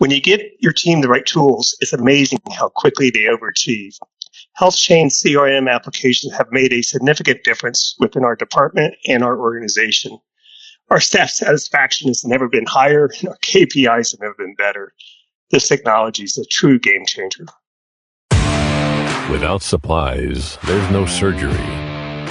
When you give your team the right tools, it's amazing how quickly they overachieve. Health chain CRM applications have made a significant difference within our department and our organization. Our staff satisfaction has never been higher, and our KPIs have never been better. This technology is a true game changer. Without supplies, there's no surgery.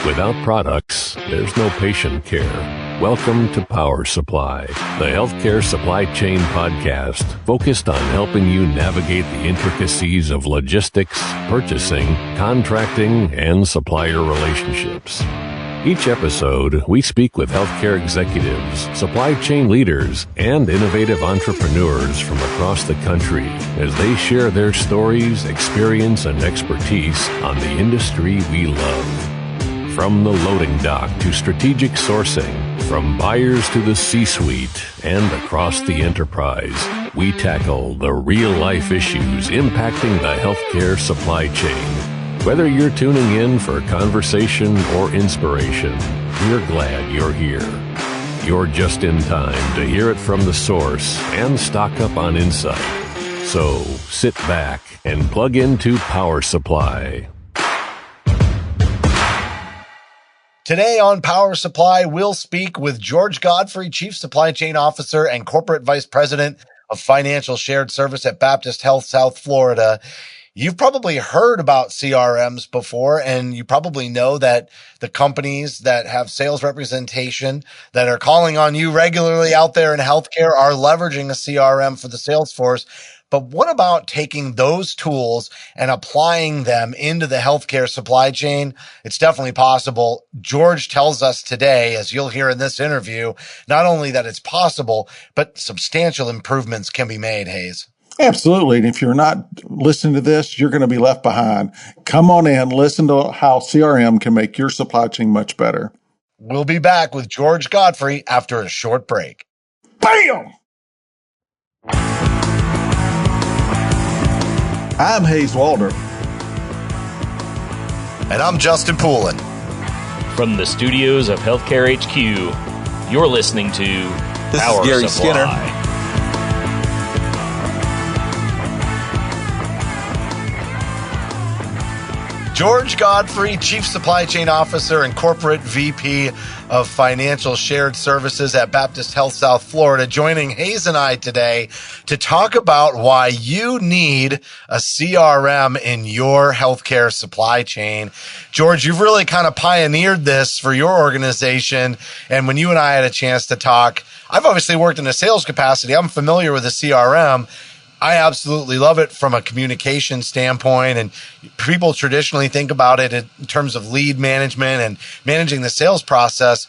Without products, there's no patient care. Welcome to Power Supply, the healthcare supply chain podcast focused on helping you navigate the intricacies of logistics, purchasing, contracting, and supplier relationships. Each episode, we speak with healthcare executives, supply chain leaders, and innovative entrepreneurs from across the country as they share their stories, experience, and expertise on the industry we love. From the loading dock to strategic sourcing, from buyers to the C-suite, and across the enterprise, we tackle the real-life issues impacting the healthcare supply chain. Whether you're tuning in for conversation or inspiration, we're glad you're here. You're just in time to hear it from the source and stock up on insight. So sit back and plug into Power Supply. Today on Power Supply, we'll speak with George Godfrey, Chief Supply Chain Officer and Corporate Vice President of Financial Shared Service at Baptist Health South Florida. You've probably heard about CRMs before, and you probably know that the companies that have sales representation that are calling on you regularly out there in healthcare are leveraging a CRM for the sales force. But what about taking those tools and applying them into the healthcare supply chain? It's definitely possible. George tells us today, as you'll hear in this interview, not only that it's possible, but substantial improvements can be made, Hayes. Absolutely. And if you're not listening to this, you're going to be left behind. Come on in, listen to how CRM can make your supply chain much better. We'll be back with George Godfrey after a short break. Bam! I'm Hayes Walder. And I'm Justin Poulin. From the studios of Healthcare HQ, you're listening to This Power is Gary Supply. Skinner. George Godfrey, Chief Supply Chain Officer and Corporate VP of Financial Shared Services at Baptist Health South Florida, joining Hayes and I today to talk about why you need a CRM in your healthcare supply chain. George, you've really kind of pioneered this for your organization. And when you and I had a chance to talk, I've obviously worked in a sales capacity. I'm familiar with the CRM. I absolutely love it from a communication standpoint, and people traditionally think about it in terms of lead management and managing the sales process.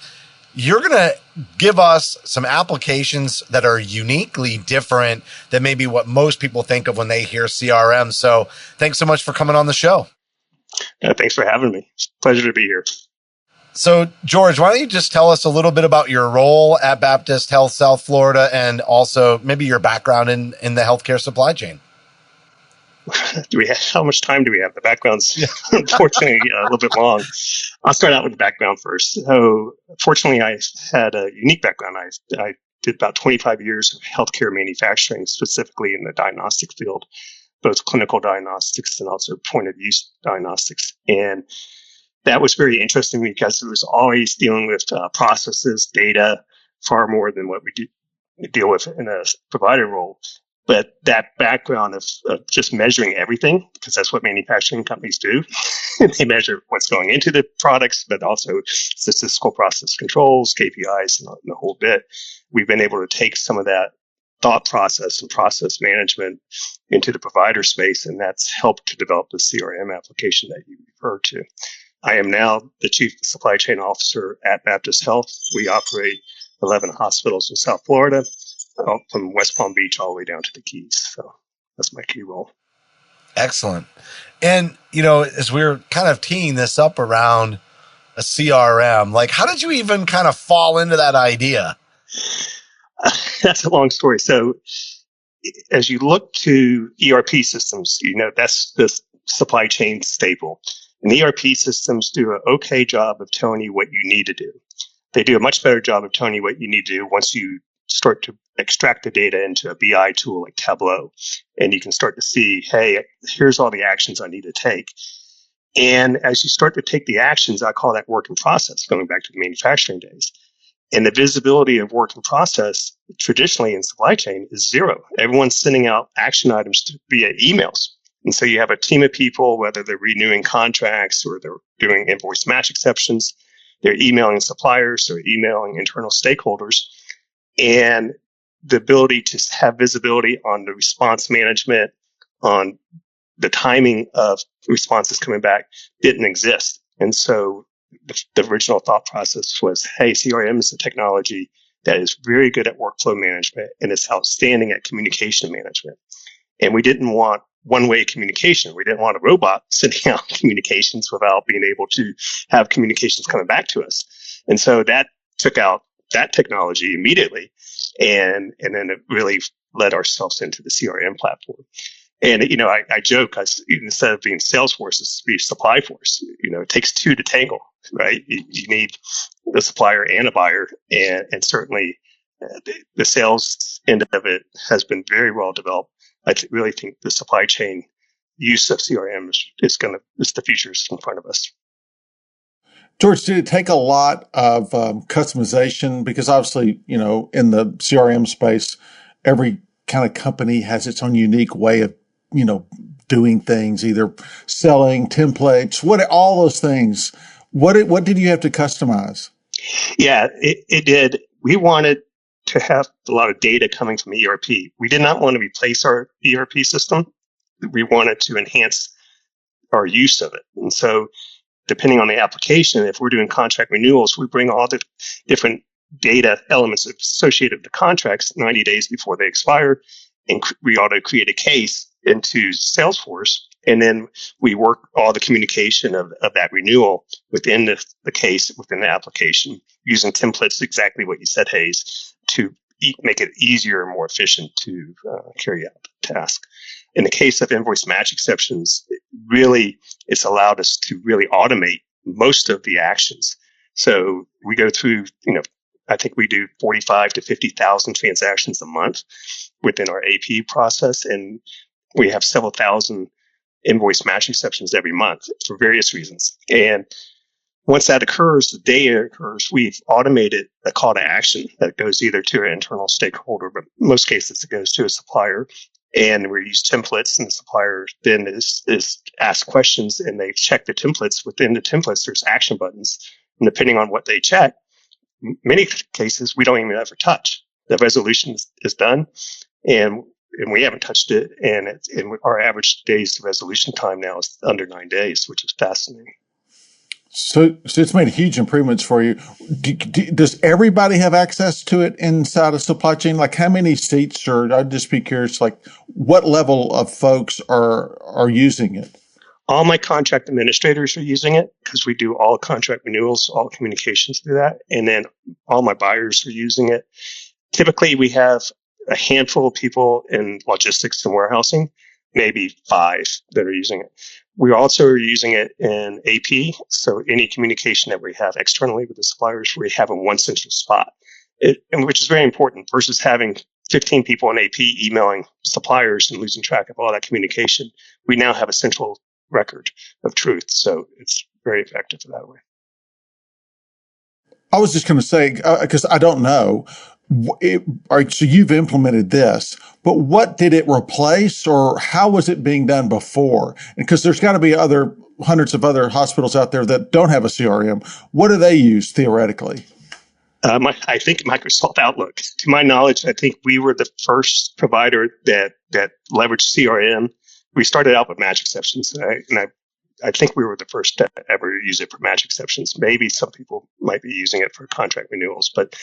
You're going to give us some applications that are uniquely different than maybe what most people think of when they hear CRM. So thanks so much for coming on the show. Thanks for having me. It's a pleasure to be here. So, George, why don't you just tell us a little bit about your role at Baptist Health South Florida and also maybe your background in the healthcare supply chain? How much time do we have? The background's unfortunately a little bit long. I'll start out with the background first. So, fortunately, I had a unique background. I did about 25 years of healthcare manufacturing, specifically in the diagnostic field, both clinical diagnostics and also point of use diagnostics. And that was very interesting because it was always dealing with processes, data, far more than what we deal with in a provider role. But that background of just measuring everything, because that's what manufacturing companies do. They measure what's going into the products, but also statistical process controls, KPIs, and the whole bit. We've been able to take some of that thought process and process management into the provider space, and that's helped to develop the CRM application that you referred to. I am now the Chief Supply Chain Officer at Baptist Health. We operate 11 hospitals in South Florida, from West Palm Beach all the way down to the Keys. So that's my key role. Excellent. And, as we're kind of teeing this up around a CRM, like how did you even kind of fall into that idea? That's a long story. So as you look to ERP systems, that's the supply chain staple. And ERP systems do an okay job of telling you what you need to do. They do a much better job of telling you what you need to do once you start to extract the data into a BI tool like Tableau. And you can start to see, hey, here's all the actions I need to take. And as you start to take the actions, I call that work in process, going back to the manufacturing days. And the visibility of work in process traditionally in supply chain is zero. Everyone's sending out action items via emails. And so you have a team of people, whether they're renewing contracts or they're doing invoice match exceptions, they're emailing suppliers, they're emailing internal stakeholders. And the ability to have visibility on the response management, on the timing of responses coming back didn't exist. And so the original thought process was, hey, CRM is a technology that is very good at workflow management and it's outstanding at communication management. And we didn't want one-way communication. We didn't want a robot sending out communications without being able to have communications coming back to us. And so that took out that technology immediately. And then it really led ourselves into the CRM platform. And, I joke, instead of being Salesforce, it's be Supplyforce. It takes two to tangle, right? You need the supplier and a buyer. And certainly the sales end of it has been very well developed. I really think the supply chain use of CRM is the future is in front of us. George, did it take a lot of customization? Because obviously, in the CRM space, every kind of company has its own unique way of, doing things, either selling templates, all those things. What did you have to customize? Yeah, it did. We wanted to have a lot of data coming from ERP. We did not want to replace our ERP system. We wanted to enhance our use of it. And so depending on the application, if we're doing contract renewals, we bring all the different data elements associated with the contracts 90 days before they expire, and we ought to create a case into Salesforce, and then we work all the communication of that renewal within the case, within the application, using templates, exactly what you said, Hayes, to make it easier and more efficient to carry out the task. In the case of invoice match exceptions, it's allowed us to really automate most of the actions. So we go through, I think we do 45 to 50,000 transactions a month within our AP process, and we have several thousand invoice match exceptions every month for various reasons. And once that occurs, the day it occurs, we've automated a call to action that goes either to an internal stakeholder, but in most cases it goes to a supplier. And we use templates, and the supplier then is asked questions, and they check the templates. Within the templates, there's action buttons. And depending on what they check, many cases we don't even ever touch. The resolution is done, and we haven't touched it. And our average days to resolution time now is under 9 days, which is fascinating. So it's made huge improvements for you. Does everybody have access to it inside of supply chain? Like how many seats I'd just be curious, like what level of folks are using it? All my contract administrators are using it because we do all contract renewals, all communications through that. And then all my buyers are using it. Typically we have a handful of people in logistics and warehousing, maybe 5 that are using it. We also are using it in AP. So any communication that we have externally with the suppliers, we have in one central spot, which is very important versus having 15 people in AP emailing suppliers and losing track of all that communication. We now have a central record of truth. So it's very effective that way. I was just going to say, because I don't know, so you've implemented this, but what did it replace, or how was it being done before? And because there's got to be hundreds of other hospitals out there that don't have a CRM. What do they use theoretically? I think Microsoft Outlook. To my knowledge, I think we were the first provider that leveraged CRM. We started out with match exceptions, and I think we were the first to ever use it for match exceptions. Maybe some people might be using it for contract renewals, but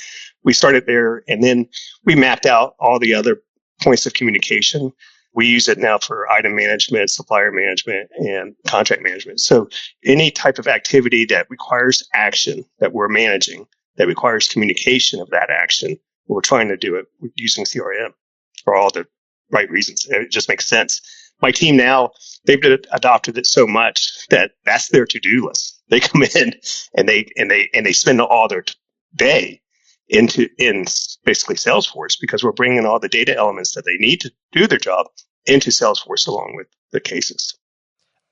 we started there, and then we mapped out all the other points of communication. We use it now for item management, supplier management, and contract management. So any type of activity that requires action that we're managing, that requires communication of that action, we're trying to do it using CRM for all the right reasons. It just makes sense. My team now, they've adopted it so much that that's their to-do list. They come in and they spend all their day in basically Salesforce, because we're bringing all the data elements that they need to do their job into Salesforce along with the cases.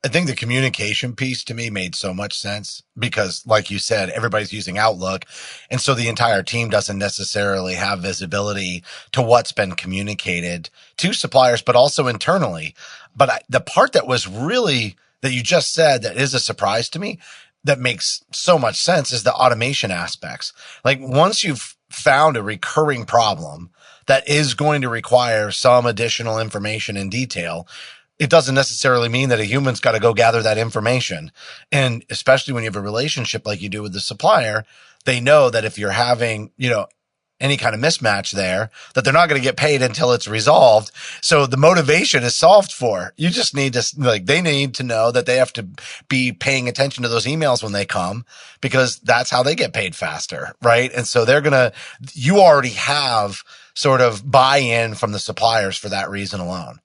I think the communication piece to me made so much sense because, like you said, everybody's using Outlook. And so the entire team doesn't necessarily have visibility to what's been communicated to suppliers, but also internally. But the part that was really that you just said that is a surprise to me that makes so much sense is the automation aspects. Like once you've found a recurring problem that is going to require some additional information and detail, it doesn't necessarily mean that a human's got to go gather that information. And especially when you have a relationship like you do with the supplier, they know that if you're having, any kind of mismatch there, that they're not going to get paid until it's resolved. So the motivation is solved for. You just need to, they need to know that they have to be paying attention to those emails when they come, because that's how they get paid faster, right? And so you already have sort of buy-in from the suppliers for that reason alone.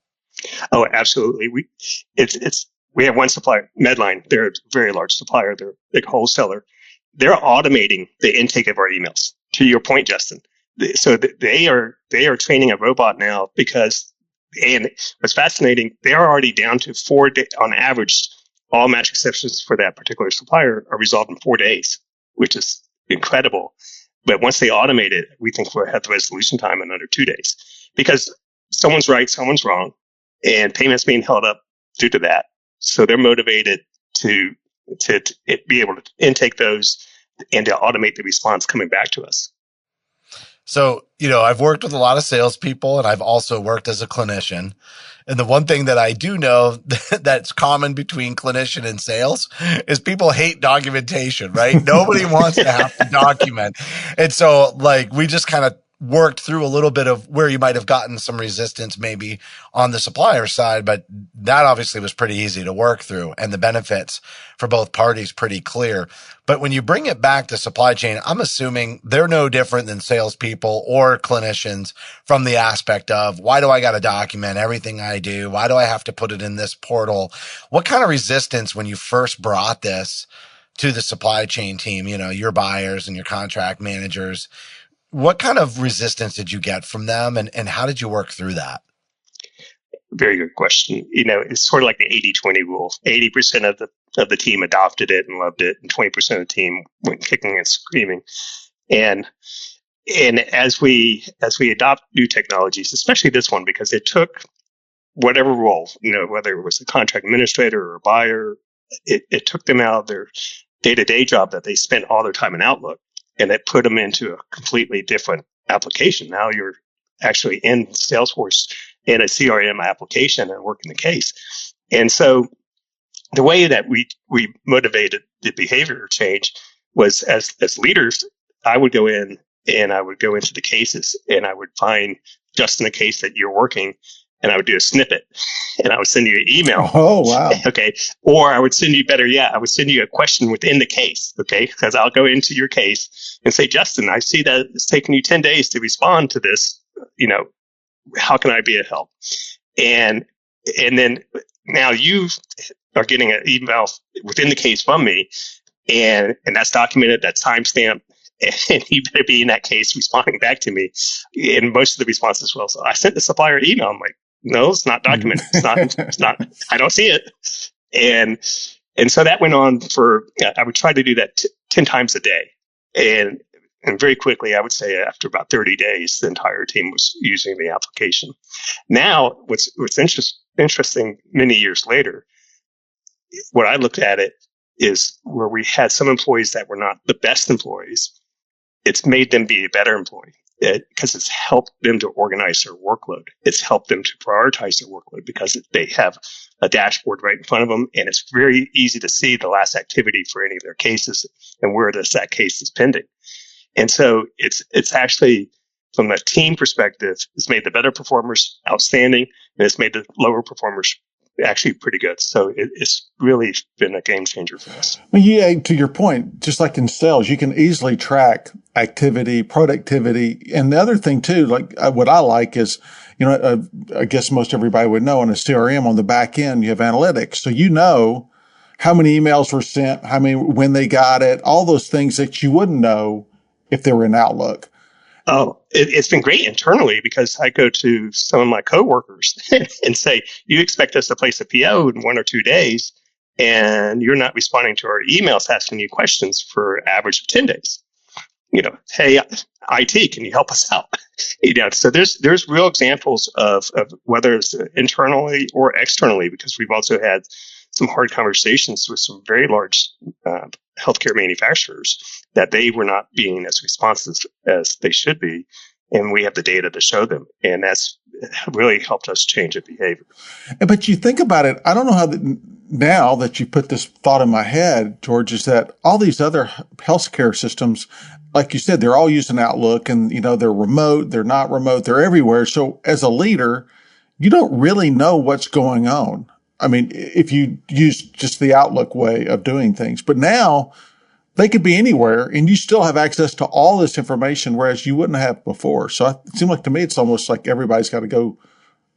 Oh, absolutely. We have one supplier, Medline. They're a very large supplier. They're a big wholesaler. They're automating the intake of our emails. To your point, Justin. So they are training a robot now and what's fascinating, they're already down to 4 days on average. All match exceptions for that particular supplier are resolved in 4 days, which is incredible. But once they automate it, we think we'll have the resolution time in under 2 days, because someone's right, someone's wrong, and payments being held up due to that. So they're motivated to be able to intake those and to automate the response coming back to us. So, I've worked with a lot of salespeople, and I've also worked as a clinician. And the one thing that I do know that's common between clinician and sales is people hate documentation, right? Nobody wants to have to document. And so we just kind of worked through a little bit of where you might have gotten some resistance maybe on the supplier side, but that obviously was pretty easy to work through, and the benefits for both parties pretty clear. But when you bring it back to supply chain, I'm assuming they're no different than salespeople or clinicians from the aspect of, why do I got to document everything I do? Why do I have to put it in this portal? What kind of resistance when you first brought this to the supply chain team, your buyers and your contract managers? What kind of resistance did you get from them, and how did you work through that? Very good question. It's sort of like the 80-20 rule. 80% of the team adopted it and loved it, and 20% of the team went kicking and screaming. And as we adopt new technologies, especially this one, because it took whatever role, whether it was a contract administrator or a buyer, it took them out of their day-to-day job that they spent all their time in Outlook, and it put them into a completely different application. Now you're actually in Salesforce in a CRM application and working the case. And so the way that we motivated the behavior change was, as leaders, I would go in and I would go into the cases and I would find just in the case that you're working, and I would do a snippet, and I would send you an email. Oh, wow. Okay. Or I would send you I would send you a question within the case. Okay. Because I'll go into your case and say, Justin, I see that it's taken you 10 days to respond to this. How can I be of help? And then now you are getting an email within the case from me, and that's documented, that's timestamped, and you better be in that case responding back to me. And most of the responses, well, so I sent the supplier an email. I'm like, no, it's not documented. It's not, I don't see it. And so that went on I would try to do that 10 times a day. And very quickly, I would say after about 30 days, the entire team was using the application. Now, what's interesting many years later, what I looked at it is where we had some employees that were not the best employees. It's made them be a better employee because it's helped them to organize their workload. It's helped them to prioritize their workload because they have a dashboard right in front of them, and it's very easy to see the last activity for any of their cases and where that case is pending. And so it's actually, from a team perspective, it's made the better performers outstanding, and it's made the lower performers actually pretty good. So it's really been a game changer for us. Well, yeah, to your point, just like in sales, you can easily track activity, productivity. And the other thing too, what I like is, I guess most everybody would know on a CRM on the back end, you have analytics. So how many emails were sent, when they got it, all those things that you wouldn't know if they were in Outlook. It's been great internally because I go to some of my coworkers and say, you expect us to place a PO in 1 or 2 days, and you're not responding to our emails asking you questions for average of 10 days. Hey, IT, can you help us out? So there's real examples of whether it's internally or externally, because we've also had some hard conversations with some very large healthcare manufacturers that they were not being as responsive as they should be. And we have the data to show them. And that's really helped us change the behavior. But you think about it, I don't know how now that you put this thought in my head, George, is that all these other healthcare systems, like you said, they're all using Outlook, and, they're remote, they're not remote, they're everywhere. So as a leader, you don't really know what's going on. I mean, if you use just the Outlook way of doing things, but now they could be anywhere and you still have access to all this information, whereas you wouldn't have before. So it seems like to me, it's almost like everybody's got to go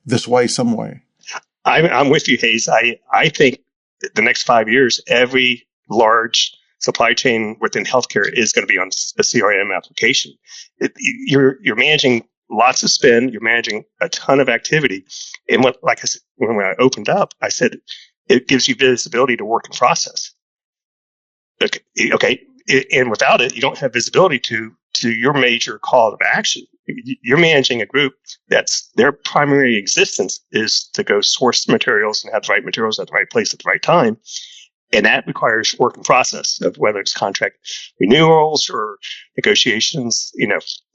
this way, some way. I'm with you, Hayes. I think the next 5 years, every large supply chain within healthcare is going to be on a CRM application. You're managing lots of spend. You're managing a ton of activity. And like I said, when I opened up, I said, it gives you visibility to work in process. Okay. And without it, you don't have visibility to your major call of action. You're managing a group that's their primary existence is to go source materials and have the right materials at the right place at the right time. And that requires work in process of whether it's contract renewals or negotiations,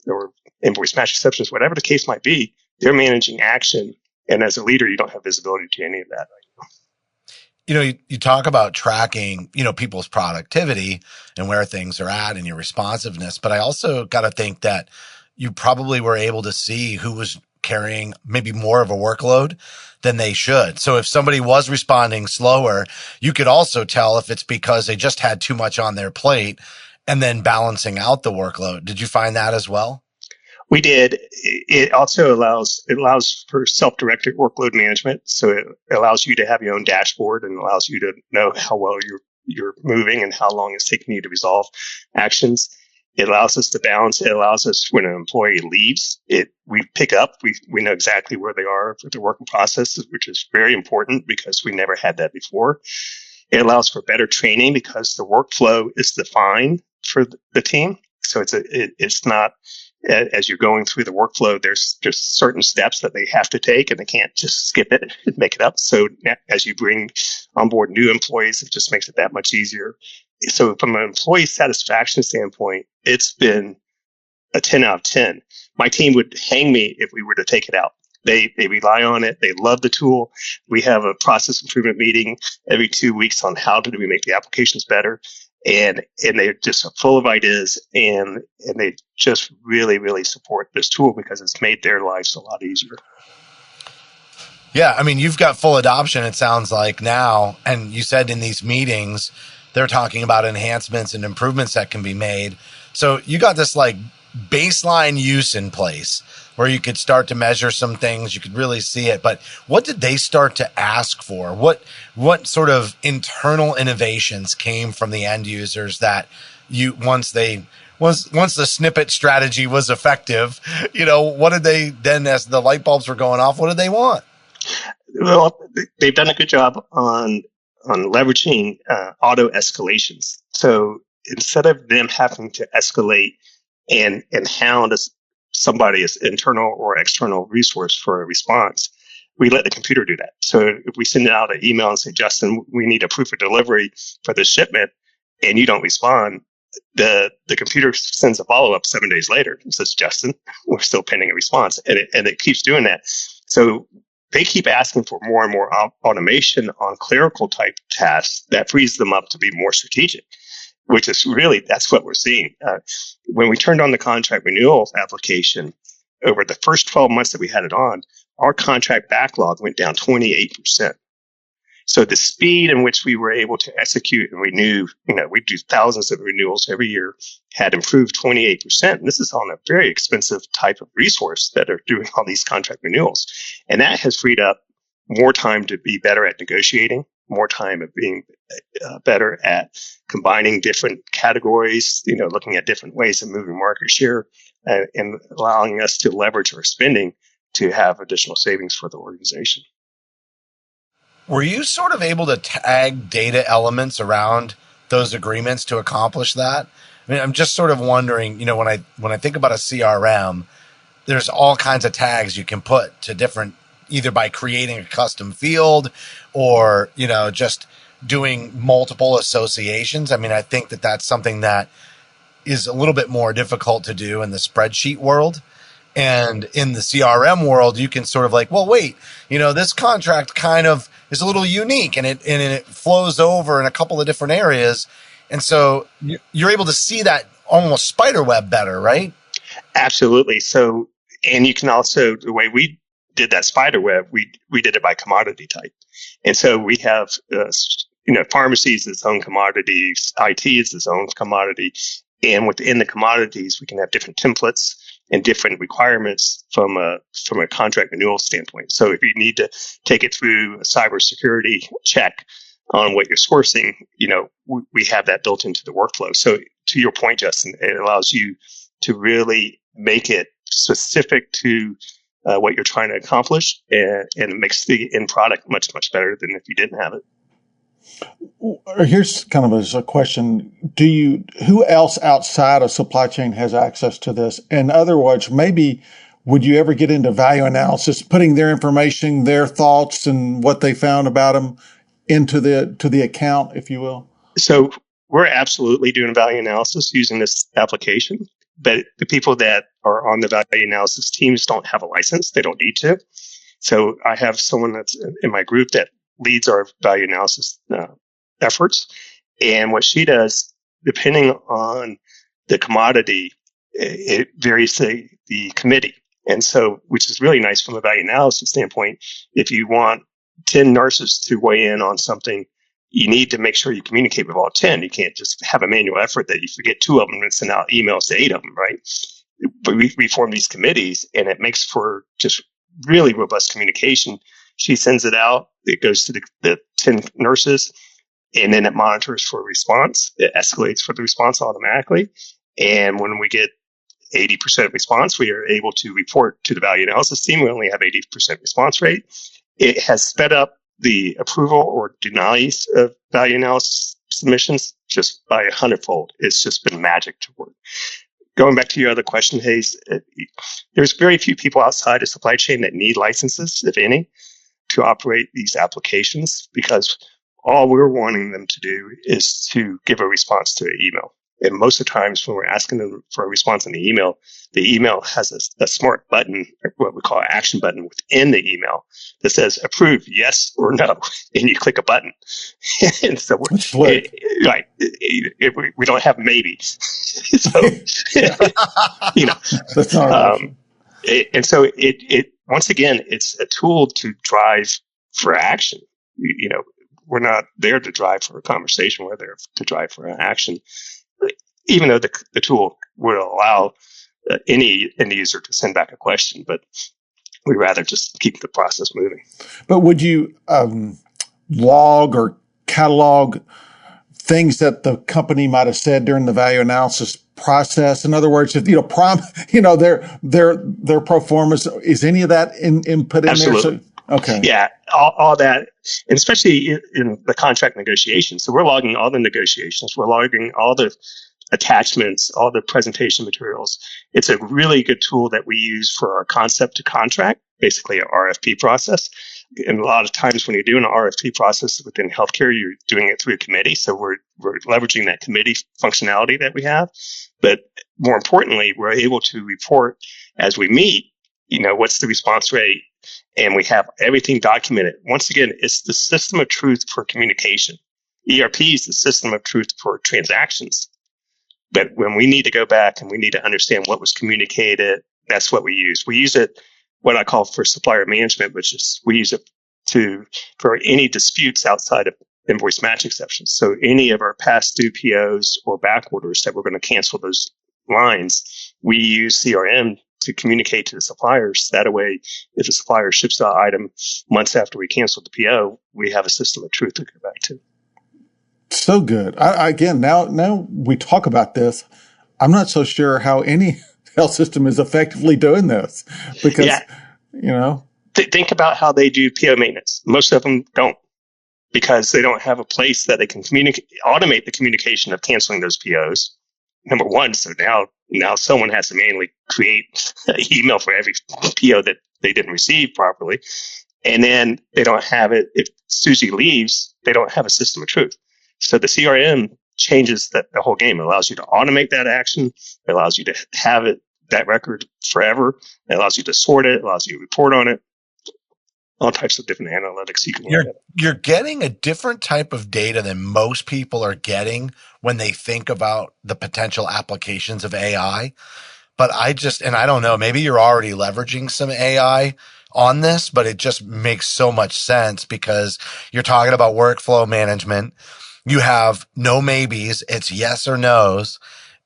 or invoice match exceptions, whatever the case might be. They're managing action. And as a leader, you don't have visibility to any of that. You talk about tracking, people's productivity and where things are at and your responsiveness. But I also got to think that you probably were able to see who was carrying maybe more of a workload than they should. So if somebody was responding slower, you could also tell if it's because they just had too much on their plate and then balancing out the workload. Did you find that as well? We did. It also allows for self-directed workload management. So it allows you to have your own dashboard and allows you to know how well you're moving and how long it's taking you to resolve actions. It allows us to balance. It allows us when an employee leaves, we pick up. We know exactly where they are for their working processes, which is very important because we never had that before. It allows for better training because the workflow is defined for the team. So it's not. As you're going through the workflow, there's just certain steps that they have to take and they can't just skip it and make it up. So as you bring on board new employees, it just makes it that much easier. So from an employee satisfaction standpoint, it's been a 10 out of 10. My team would hang me if we were to take it out. They rely on it. They love the tool. We have a process improvement meeting every 2 weeks on how do we make the applications better. And they're just full of ideas and they just really, really support this tool because it's made their lives a lot easier. Yeah. I mean, you've got full adoption, it sounds like now. And you said in these meetings, they're talking about enhancements and improvements that can be made. So you got this like baseline use in place where you could start to measure some things. You could really see it. But what did they start to ask for? What sort of internal innovations came from the end users that once the snippet strategy was effective, what did they then, as the light bulbs were going off, what did they want? Well, they've done a good job on leveraging auto escalations. So instead of them having to escalate and hound somebody's internal or external resource for a response, we let the computer do that. So if we send out an email and say, Justin, we need a proof of delivery for this shipment, and you don't respond, the computer sends a follow-up 7 days later and says, Justin, we're still pending a response. And it keeps doing that. So they keep asking for more and more automation on clerical type tasks that frees them up to be more strategic, which is really, that's what we're seeing. When we turned on the contract renewal application, over the first 12 months that we had it on, our contract backlog went down 28%. So the speed in which we were able to execute and renew, we do thousands of renewals every year, had improved 28%. And this is on a very expensive type of resource that are doing all these contract renewals. And that has freed up more time to be better at negotiating more time of being better at combining different categories, looking at different ways of moving market share and allowing us to leverage our spending to have additional savings for the organization. Were you sort of able to tag data elements around those agreements to accomplish that? I mean, I'm just sort of wondering, when I think about a CRM, there's all kinds of tags you can put to different, either by creating a custom field or, just doing multiple associations. I mean, I think that that's something that is a little bit more difficult to do in the spreadsheet world. And in the CRM world, you can sort of like, well, wait, this contract kind of is a little unique and it flows over in a couple of different areas. And so you're able to see that almost spider web better, right? Absolutely. So, and you can also, the way we did that spider web, we did it by commodity type. And so we have, pharmacy is its own commodity, IT is its own commodity. And within the commodities, we can have different templates and different requirements from a contract renewal standpoint. So if you need to take it through a cybersecurity check on what you're sourcing, we have that built into the workflow. So to your point, Justin, it allows you to really make it specific to what you're trying to accomplish, and it makes the end product much, much better than if you didn't have it. Here's kind of a question. Who else outside of supply chain has access to this? In other words, maybe would you ever get into value analysis, putting their information, their thoughts and what they found about them into the account, if you will? So we're absolutely doing value analysis using this application, but the people that are on the value analysis teams don't have a license. They don't need to. So I have someone that's in my group that leads our value analysis efforts. And what she does, depending on the commodity, it varies the committee. And so, which is really nice from a value analysis standpoint. If you want 10 nurses to weigh in on something, you need to make sure you communicate with all 10. You can't just have a manual effort that you forget 2 of them and send out emails to 8 of them, right? But we form these committees, and it makes for just really robust communication. She sends it out. It goes to the 10 nurses, and then it monitors for response. It escalates for the response automatically. And when we get 80% response, we are able to report to the value analysis team. We only have 80% response rate. It has sped up the approval or denials of value analysis submissions just by 100-fold. It's just been magic to work. Going back to your other question, Hayes, there's very few people outside of supply chain that need licenses, if any, to operate these applications, because all we're wanting them to do is to give a response to an email. And most of the times when we're asking them for a response on the email has a smart button, what we call an action button within the email that says approve, yes or no. And you click a button. And so we don't have maybe. So, That's not and so it once again, it's a tool to drive for action. We're not there to drive for a conversation. We're there to drive for an action. Even though the tool would allow any end user to send back a question, but we'd rather just keep the process moving. But would you log or catalog things that the company might have said during the value analysis process? In other words, if their performance, is any of that input in Absolutely. there? So, okay. Yeah, all that, and especially in the contract negotiations. So we're logging all the negotiations. We're logging all the attachments, all the presentation materials. It's a really good tool that we use for our concept to contract, basically an RFP process. And a lot of times when you're doing an RFP process within healthcare, you're doing it through a committee. So we're leveraging that committee functionality that we have. But more importantly, we're able to report as we meet, what's the response rate? And we have everything documented. Once again, it's the system of truth for communication. ERP is the system of truth for transactions. But when we need to go back and we need to understand what was communicated, that's what we use. We use it, what I call for supplier management, which is we use it for any disputes outside of invoice match exceptions. So any of our past due POs or back orders that we're going to cancel those lines, we use CRM to communicate to the suppliers. That way, if the supplier ships the item months after we canceled the PO, we have a system of truth to go back to. So good. Again, now we talk about this. I'm not so sure how any health system is effectively doing this because, think about how they do PO maintenance. Most of them don't, because they don't have a place that they can automate the communication of canceling those POs. Number one, so now someone has to manually create an email for every PO that they didn't receive properly. And then they don't have it. If Susie leaves, they don't have a system of truth. So the CRM changes the whole game. It allows you to automate that action. It allows you to have that record forever. It allows you to sort it. It allows you to report on it. All types of different analytics you can look at. You're getting a different type of data than most people are getting when they think about the potential applications of AI. But I don't know, maybe you're already leveraging some AI on this, but it just makes so much sense because you're talking about workflow management. You have no maybes, it's yes or no's.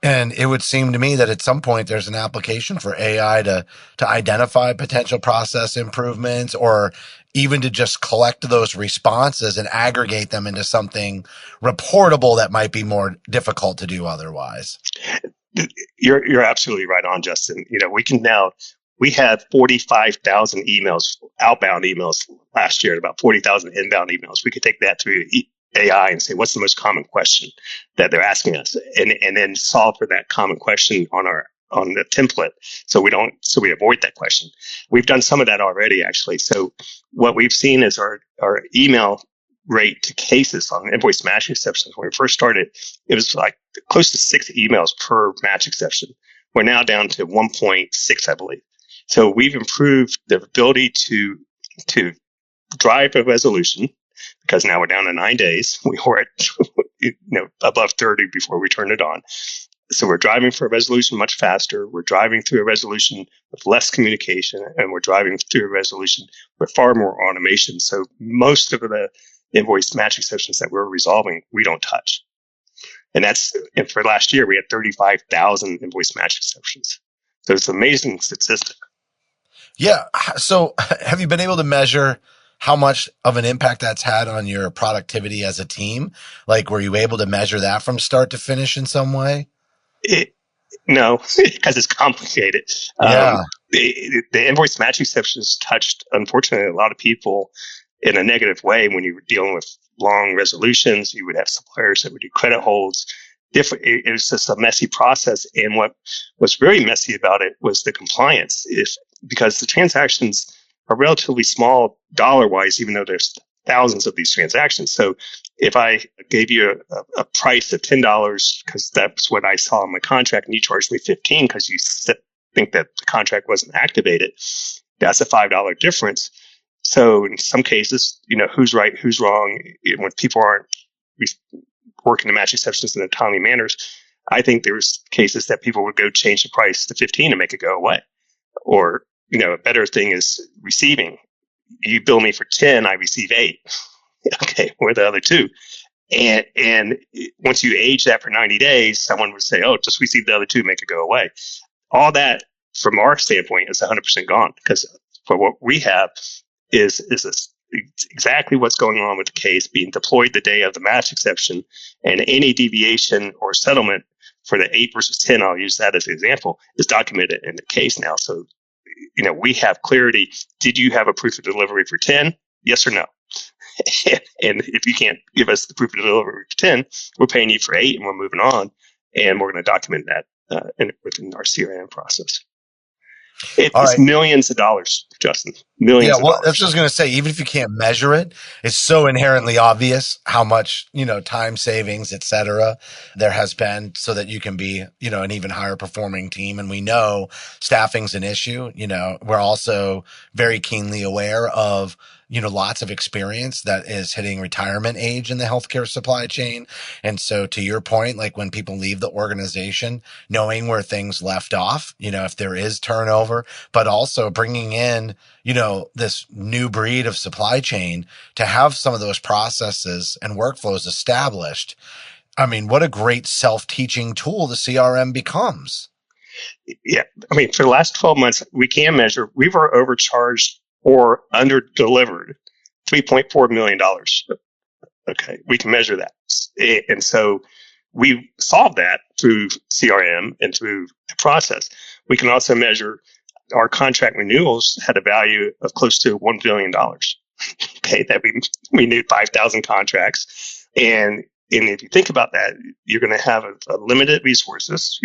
And it would seem to me that at some point there's an application for AI to identify potential process improvements, or even to just collect those responses and aggregate them into something reportable that might be more difficult to do otherwise. You're absolutely right on, Justin. We had 45,000 emails, outbound emails last year, and about 40,000 inbound emails. We could take that through AI and say, what's the most common question that they're asking us? And then solve for that common question on the template. So we avoid that question. We've done some of that already, actually. So what we've seen is our email rate to cases on invoice match exceptions. When we first started, it was like close to 6 emails per match exception. We're now down to 1.6, I believe. So we've improved the ability to drive a resolution, because now we're down to 9 days. We were at above 30 before we turned it on. So we're driving for a resolution much faster. We're driving through a resolution with less communication, and we're driving through a resolution with far more automation. So most of the invoice match exceptions that we're resolving, we don't touch. And for last year, we had 35,000 invoice match exceptions. So it's an amazing statistic. Yeah. So have you been able to measure how much of an impact that's had on your productivity as a team? Like, were you able to measure that from start to finish in some way? No, because it's complicated. Yeah. The invoice match exceptions touched, unfortunately, a lot of people in a negative way. When you were dealing with long resolutions, you would have suppliers that would do credit holds. It was just a messy process. And what was very messy about it was the compliance, because the transactions are relatively small dollar-wise, even though there's thousands of these transactions. So if I gave you a price of $10 because that's what I saw in my contract, and you charged me $15 because you think that the contract wasn't activated, that's a $5 difference. So in some cases, who's right, who's wrong, when people aren't working to match exceptions in a timely manners, I think there's cases that people would go change the price to $15 and make it go away. Or, a better thing is receiving. You bill me for 10, I receive 8. Okay, where are the other 2? And once you age that for 90 days, someone would say, oh, just receive the other 2, make it go away. All that, from our standpoint, is 100% gone, because for what we have is exactly what's going on with the case being deployed the day of the match exception, and any deviation or settlement for the 8 versus 10, I'll use that as an example, is documented in the case now. So, we have clarity. Did you have a proof of delivery for 10? Yes or no? And if you can't give us the proof of delivery for 10, we're paying you for 8 and we're moving on. And we're going to document that within our CRM process. It's millions of dollars, Justin. Millions of dollars. That's what I was going to say. Even if you can't measure it, it's so inherently obvious how much, time savings, et cetera, there has been, so that you can be, an even higher performing team. And we know staffing's an issue. We're also very keenly aware of, lots of experience that is hitting retirement age in the healthcare supply chain. And so to your point, like when people leave the organization, knowing where things left off, if there is turnover, but also bringing in, this new breed of supply chain to have some of those processes and workflows established. I mean, what a great self-teaching tool the CRM becomes. Yeah. I mean, for the last 12 months, we can measure, we were overcharged or under delivered $3.4 million. Okay. We can measure that. And so we solved that through CRM and through the process. We can also measure our contract renewals had a value of close to $1 billion. Okay. That we renewed 5,000 contracts. And if you think about that, you're going to have a limited resources.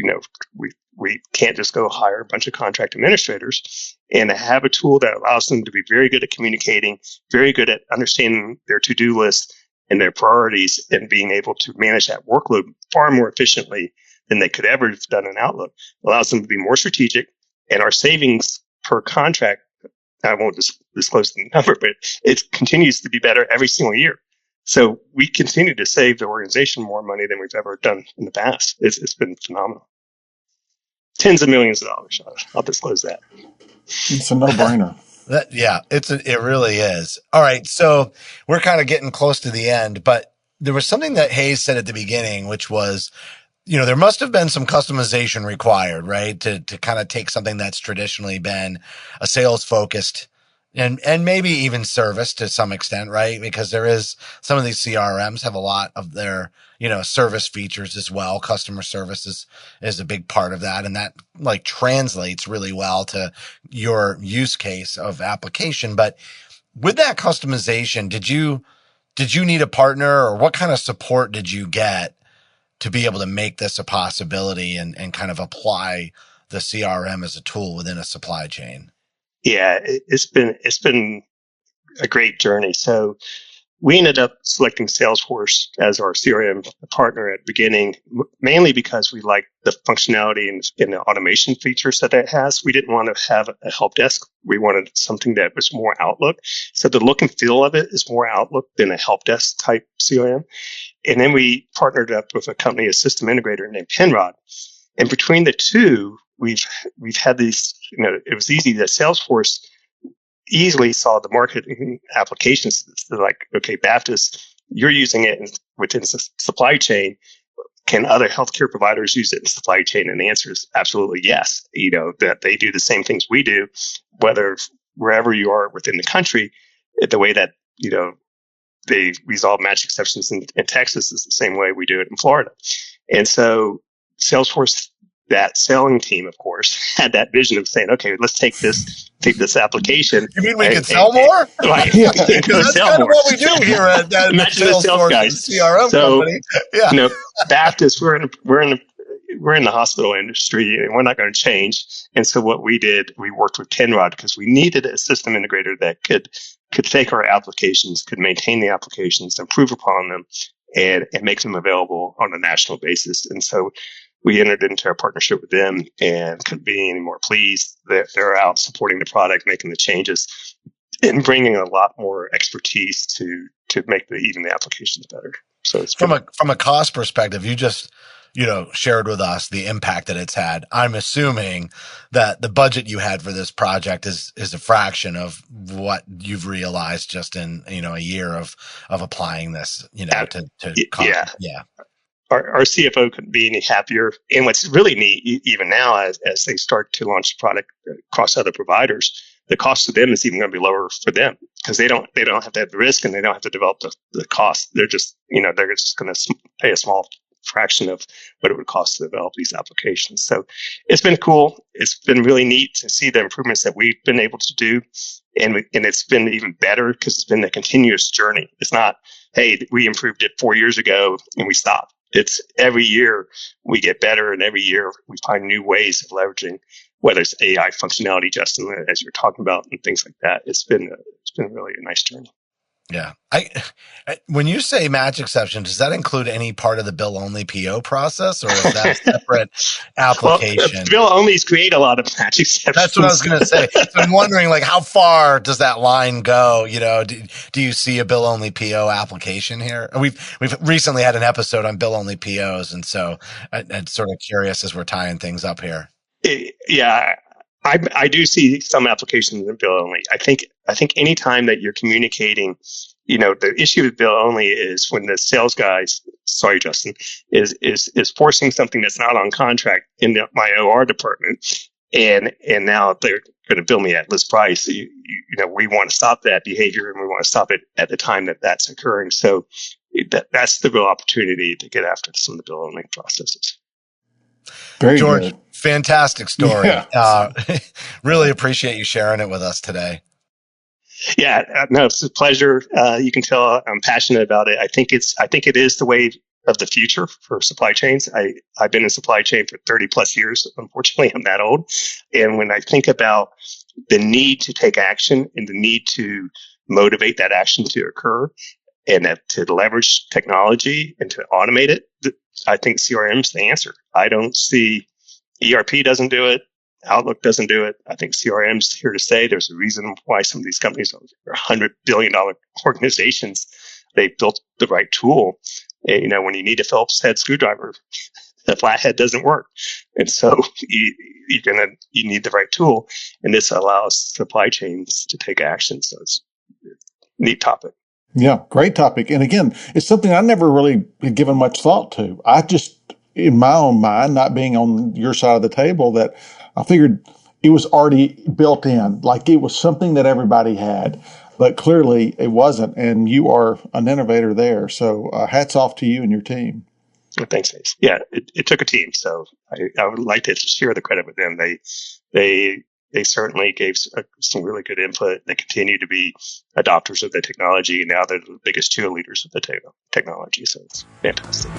We can't just go hire a bunch of contract administrators, and to have a tool that allows them to be very good at communicating, very good at understanding their to-do list and their priorities, and being able to manage that workload far more efficiently than they could ever have done in Outlook, allows them to be more strategic. And our savings per contract, I won't disclose the number, but it continues to be better every single year. So we continue to save the organization more money than we've ever done in the past. It's been phenomenal. Tens of millions of dollars. I'll disclose that. It's a no-brainer. It really is. All right. So we're kind of getting close to the end, but there was something that Hayes said at the beginning, which was, there must have been some customization required, right? To kind of take something that's traditionally been a sales focused and maybe even service to some extent, right? Because there is some of these CRMs have a lot of their, service features as well. Customer service is a big part of that. And that like translates really well to your use case of application. But with that customization, did you need a partner, or what kind of support did you get to be able to make this a possibility and kind of apply the CRM as a tool within a supply chain? Yeah, it's been a great journey. So we ended up selecting Salesforce as our CRM partner at the beginning, mainly because we liked the functionality and the automation features that it has. We didn't want to have a help desk. We wanted something that was more Outlook. So the look and feel of it is more Outlook than a help desk type CRM. And then we partnered up with a company, a system integrator named Penrod. And between the two, we've had these, it was easy that Salesforce easily saw the marketing applications. They're like, okay, Baptist, you're using it within supply chain. Can other healthcare providers use it in supply chain? And the answer is absolutely yes. That they do the same things we do, whether wherever you are within the country, the way that, they resolve match exceptions in Texas is the same way we do it in Florida. And so Salesforce, that selling team, of course, had that vision of saying, okay, let's take this application. You mean we could sell more? Right. That's kind of what we do here at Imagine the sales guys. CRM company. Yeah. Baptist, we're in the hospital industry, and we're not going to change. And so what we did, we worked with Penrod because we needed a system integrator that could take our applications, could maintain the applications, improve upon them, and make them available on a national basis. And so we entered into a partnership with them and couldn't be any more pleased that they're out supporting the product, making the changes, and bringing a lot more expertise to make even the applications better. So it's from a cost perspective, you just shared with us the impact that it's had. I'm assuming that the budget you had for this project is a fraction of what you've realized just in a year of applying this to cost. Yeah. Our CFO couldn't be any happier. And what's really neat, even now, as they start to launch the product across other providers, the cost to them is even going to be lower for them because they don't have to have the risk and they don't have to develop the cost. They're just going to pay a small fraction of what it would cost to develop these applications. So it's been cool. It's been really neat to see the improvements that we've been able to do. And it's been even better because it's been a continuous journey. It's not, hey, we improved it 4 years ago and we stopped. It's every year we get better, and every year we find new ways of leveraging, whether it's AI functionality, Justin, as you're talking about, and things like that. It's been really a nice journey. Yeah. When you say match exception, does that include any part of the bill only PO process, or is that a separate application? Well, bill onlys create a lot of match exceptions. That's what I was going to say. So I'm wondering, how far does that line go? Do you see a bill only PO application here? We've recently had an episode on bill only POs, and so I'm sort of curious as we're tying things up here. Yeah. I do see some applications in bill only. I think any time that you're communicating, the issue with bill only is when the sales guys, sorry, Justin, is forcing something that's not on contract in my OR department, and now they're going to bill me at list price. We want to stop that behavior, and we want to stop it at the time that that's occurring. So that's the real opportunity to get after some of the bill only processes. Very George, good. fantastic story. Yeah. Really appreciate you sharing it with us today. Yeah, no, it's a pleasure. You can tell I'm passionate about it. I think it is the way of the future for supply chains. I've been in supply chain for 30 plus years. Unfortunately, I'm that old. And when I think about the need to take action and the need to motivate that action to occur and to leverage technology and to automate it, I think CRM is the answer. I don't see ERP doesn't do it. Outlook doesn't do it. I think CRM's here to stay. There's a reason why some of these companies are $100 billion organizations. They built the right tool. And, when you need a Phillips head screwdriver, the flathead doesn't work. And so you need the right tool. And this allows supply chains to take action. So it's a neat topic. Yeah, great topic. And again, it's something I never really had given much thought to. I just, in my own mind, not being on your side of the table, that I figured it was already built in, like it was something that everybody had, but clearly it wasn't. And you are an innovator there. So hats off to you and your team. Well, thanks, Ace. Yeah, it took a team. So I would like to share the credit with them. They certainly gave some really good input. They continue to be adopters of the technology. And now they're the biggest cheerleaders of the technology. So it's fantastic.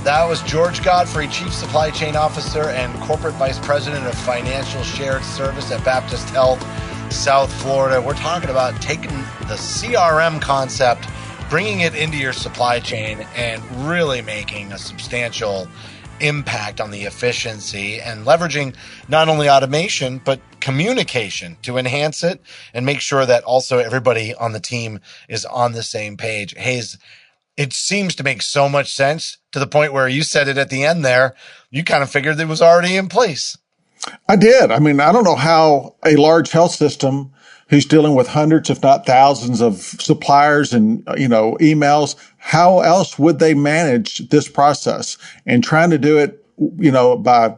That was George Godfrey, Chief Supply Chain Officer and Corporate Vice President of Financial Shared Service at Baptist Health, South Florida. We're talking about taking the CRM concept, bringing it into your supply chain, and really making a substantial impact on the efficiency and leveraging not only automation, but communication to enhance it and make sure that also everybody on the team is on the same page. Hayes, it seems to make so much sense to the point where you said it at the end there. You kind of figured it was already in place. I did. I mean, I don't know how a large health system who's dealing with hundreds, if not thousands of suppliers and, emails, how else would they manage this process? And trying to do it, by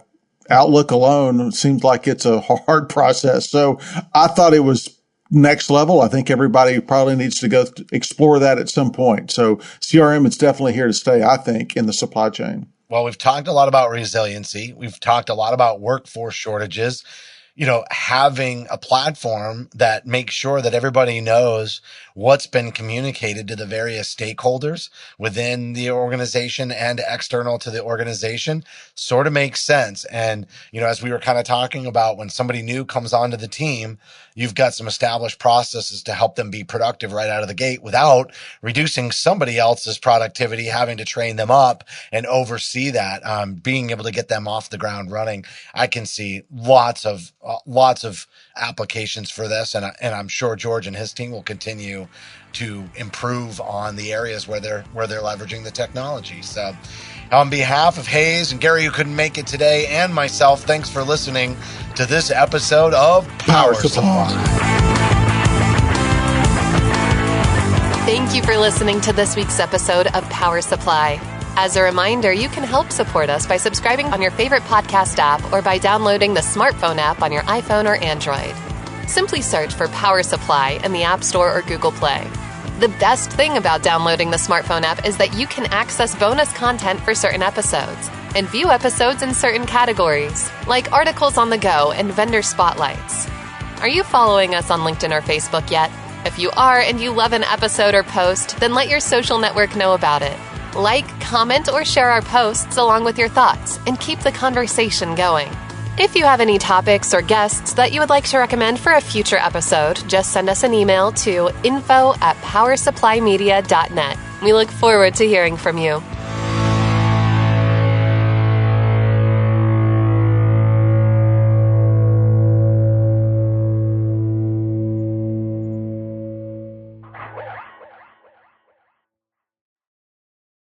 Outlook alone, seems like it's a hard process. So I thought it was next level. I think everybody probably needs to go explore that at some point. So CRM is definitely here to stay, I think, in the supply chain. Well, we've talked a lot about resiliency. We've talked a lot about workforce shortages. Having a platform that makes sure that everybody knows what's been communicated to the various stakeholders within the organization and external to the organization sort of makes sense. And, as we were kind of talking about, when somebody new comes onto the team, you've got some established processes to help them be productive right out of the gate without reducing somebody else's productivity, having to train them up and oversee that, being able to get them off the ground running. I can see lots of applications for this. And I'm sure George and his team will continue to improve on the areas where they're leveraging the technology. So on behalf of Hayes and Gary, who couldn't make it today, and myself, thanks for listening to this episode of Power Supply. Thank you for listening to this week's episode of Power Supply. As a reminder, you can help support us by subscribing on your favorite podcast app or by downloading the smartphone app on your iPhone or Android. Simply search for Power Supply in the App Store or Google Play. The best thing about downloading the smartphone app is that you can access bonus content for certain episodes and view episodes in certain categories, like articles on the go and vendor spotlights. Are you following us on LinkedIn or Facebook yet? If you are and you love an episode or post, then let your social network know about it. Like, comment, or share our posts along with your thoughts and keep the conversation going. If you have any topics or guests that you would like to recommend for a future episode, just send us an email to info@powersupplymedia.net. We look forward to hearing from you.